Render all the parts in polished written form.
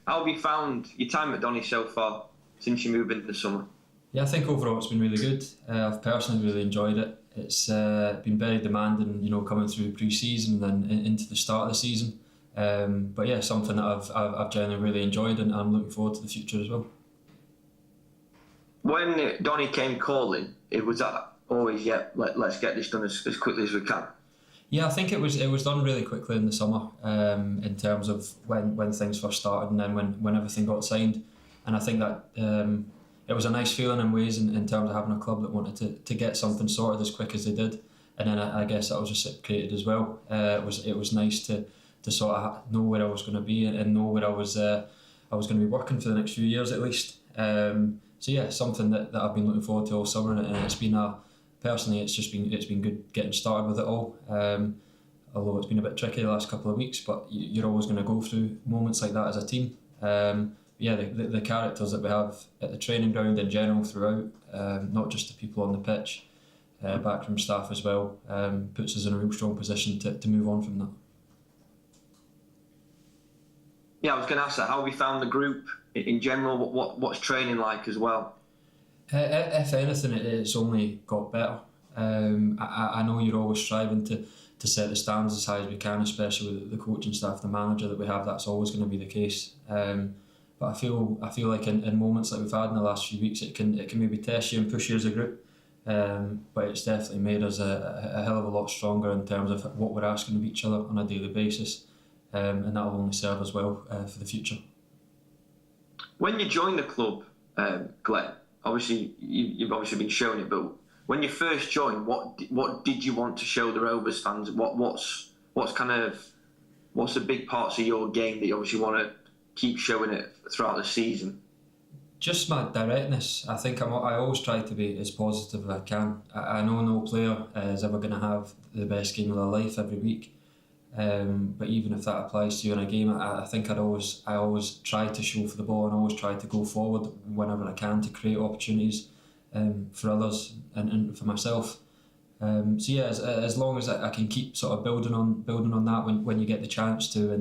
How have you found your time at Donny so far since you moved in the summer? Yeah, I think overall it's been really good. I've personally really enjoyed it. It's been very demanding, coming through pre-season and then into the start of the season. But yeah, something that I've generally really enjoyed, and I'm looking forward to the future as well. When Donny came calling, it was always, let's get this done as quickly as we can. Yeah, I think it was done really quickly in the summer, in terms of when things first started, and then when everything got signed. And I think that it was a nice feeling in ways in terms of having a club that wanted to get something sorted as quick as they did. And then I guess that was reciprocated as well. It was nice to sort of know where I was going to be and know where I was going to be working for the next few years at least. So yeah, something that I've been looking forward to all summer, and it's been personally it's been good getting started with it all. Although it's been a bit tricky the last couple of weeks, but you're always going to go through moments like that as a team. Yeah, the characters that we have at the training ground in general throughout, not just the people on the pitch, backroom staff as well, puts us in a real strong position to move on from that. Yeah, I was going to ask that. How have you found the group in general? What's training like as well? If anything, it's only got better. I know you're always striving to set the standards as high as we can, especially with the coaching staff, the manager that we have. That's always going to be the case. But I feel like in moments like we've had in the last few weeks, it can maybe test you and push you as a group. But it's definitely made us a hell of a lot stronger in terms of what we're asking of each other on a daily basis. And that will only serve us well for the future. When you joined the club, Glenn, obviously you've obviously been showing it, but when you first joined, what did you want to show the Rovers fans? What's the big parts of your game that you obviously want to keep showing it throughout the season? Just my directness. I think I always try to be as positive as I can. I know no player is ever going to have the best game of their life every week. But even if that applies to you in a game, I think I always try to show for the ball and always try to go forward whenever I can to create opportunities for others and for myself. So yeah, as long as I can keep sort of building on that when you get the chance to,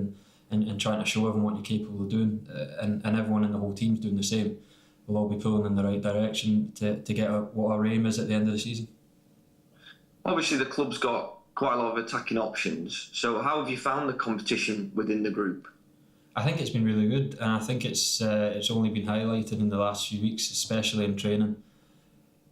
and trying to show everyone what you're capable of doing, and everyone in the whole team's doing the same, we'll all be pulling in the right direction to get what our aim is at the end of the season. Obviously, the club's got quite a lot of attacking options. So how have you found the competition within the group? I think it's been really good, and I think it's only been highlighted in the last few weeks, especially in training,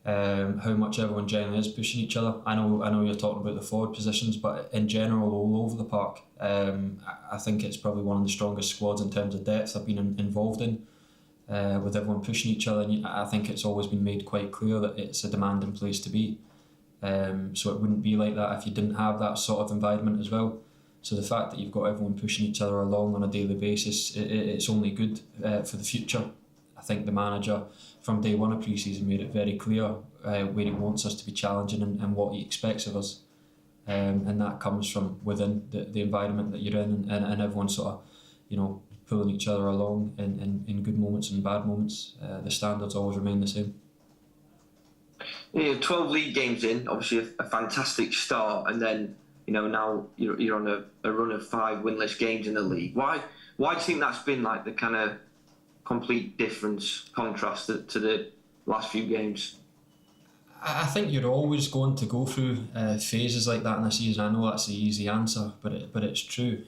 how much everyone generally is pushing each other. I know you're talking about the forward positions, but in general all over the park, I think it's probably one of the strongest squads in terms of depth I've been involved in, with everyone pushing each other, and I think it's always been made quite clear that it's a demanding place to be. So it wouldn't be like that if you didn't have that sort of environment as well. So the fact that you've got everyone pushing each other along on a daily basis, it's only good for the future. I think the manager from day one of pre-season made it very clear where he wants us to be challenging and what he expects of us. And that comes from within the environment that you're in, and everyone sort of, pulling each other along in good moments and bad moments. The standards always remain the same. 12 league games in, obviously a fantastic start, and then now you're on a run of 5 winless games in the league. Why do you think that's been like the kind of complete contrast to the last few games? I think you're always going to go through phases like that in a season. I know that's the easy answer, but it's true.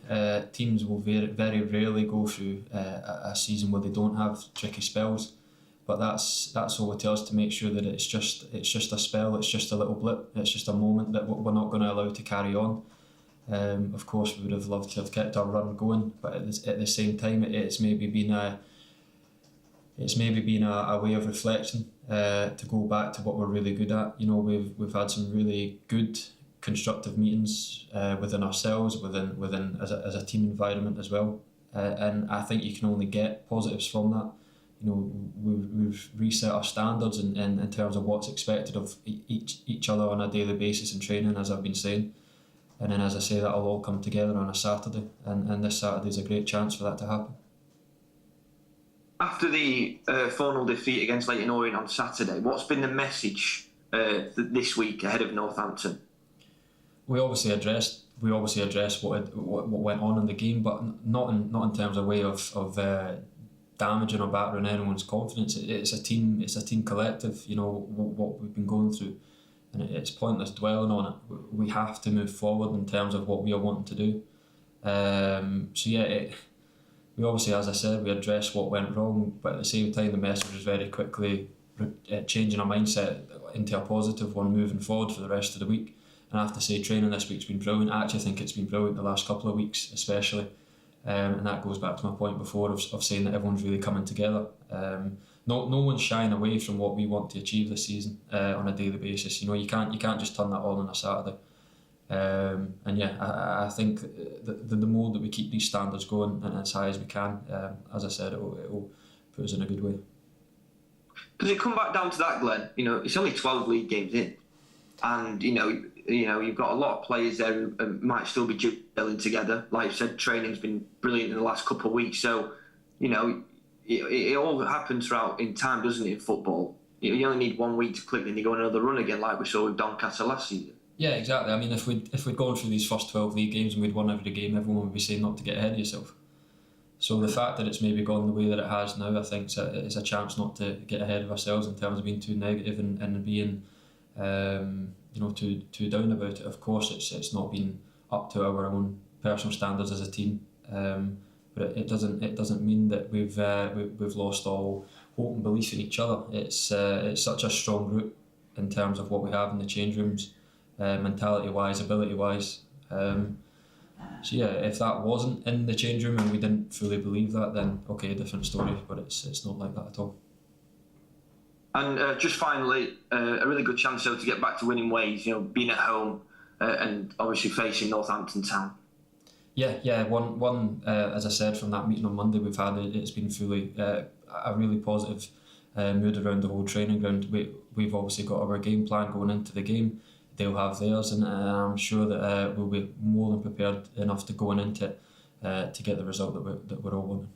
Teams will very, very rarely go through a season where they don't have tricky spells. But that's all it tells to make sure that it's just a spell, it's just a little blip, it's just a moment that we're not going to allow to carry on. Of course, we would have loved to have kept our run going, but at the same time, it's maybe been a way of reflection to go back to what we're really good at. We've had some really good constructive meetings within ourselves, within as a team environment as well, and I think you can only get positives from that. We've reset our standards in terms of what's expected of each other on a daily basis in training, as I've been saying. And then, as I say, that'll all come together on a Saturday, and this Saturday is a great chance for that to happen. After the 4-0 defeat against Leyton Orient on Saturday, what's been the message this week ahead of Northampton? We obviously addressed what went on in the game, but not in terms of way of damaging or battering anyone's confidence. It's a team. It's a team collective. You know what we've been going through, and it's pointless dwelling on it. We have to move forward in terms of what we are wanting to do. We obviously, as I said, we addressed what went wrong, but at the same time, the message was very quickly changing our mindset into a positive one moving forward for the rest of the week. And I have to say, training this week's been brilliant. I actually think it's been brilliant the last couple of weeks, especially. And that goes back to my point before of saying that everyone's really coming together. No one's shying away from what we want to achieve this season on a daily basis. You know, you can't just turn that all on a Saturday. I think the more that we keep these standards going and as high as we can, as I said, it'll put us in a good way. Does it come back down to that, Glenn? You know, it's only 12 league games in, and you know you've got a lot of players there who might still be gelling together. Like I said, training's been brilliant in the last couple of weeks. So, you know, it all happens throughout in time, doesn't it? In football, you only need 1 week to click, then you go on another run again, like we saw with Doncaster last season. Yeah, exactly. I mean, if we'd gone through these first 12 league games and we'd won every game, everyone would be saying not to get ahead of yourself. So the fact that it's maybe gone the way that it has now, I think it's a chance not to get ahead of ourselves in terms of being too negative and being, too down about it. Of course, it's not been up to our own personal standards as a team, but it doesn't mean that we've lost all hope and belief in each other. It's such a strong group in terms of what we have in the change rooms. Mentality-wise, ability-wise. If that wasn't in the change room and we didn't fully believe that, then okay, different story. But it's not like that at all. And just finally, a really good chance though to get back to winning ways. You know, being at home and obviously facing Northampton Town. Yeah. One. As I said, from that meeting on Monday, we've had it's been fully a really positive mood around the whole training ground. We've obviously got our game plan going into the game. They'll have theirs, and I'm sure that we'll be more than prepared enough to go into it to get the result that we're all wanting.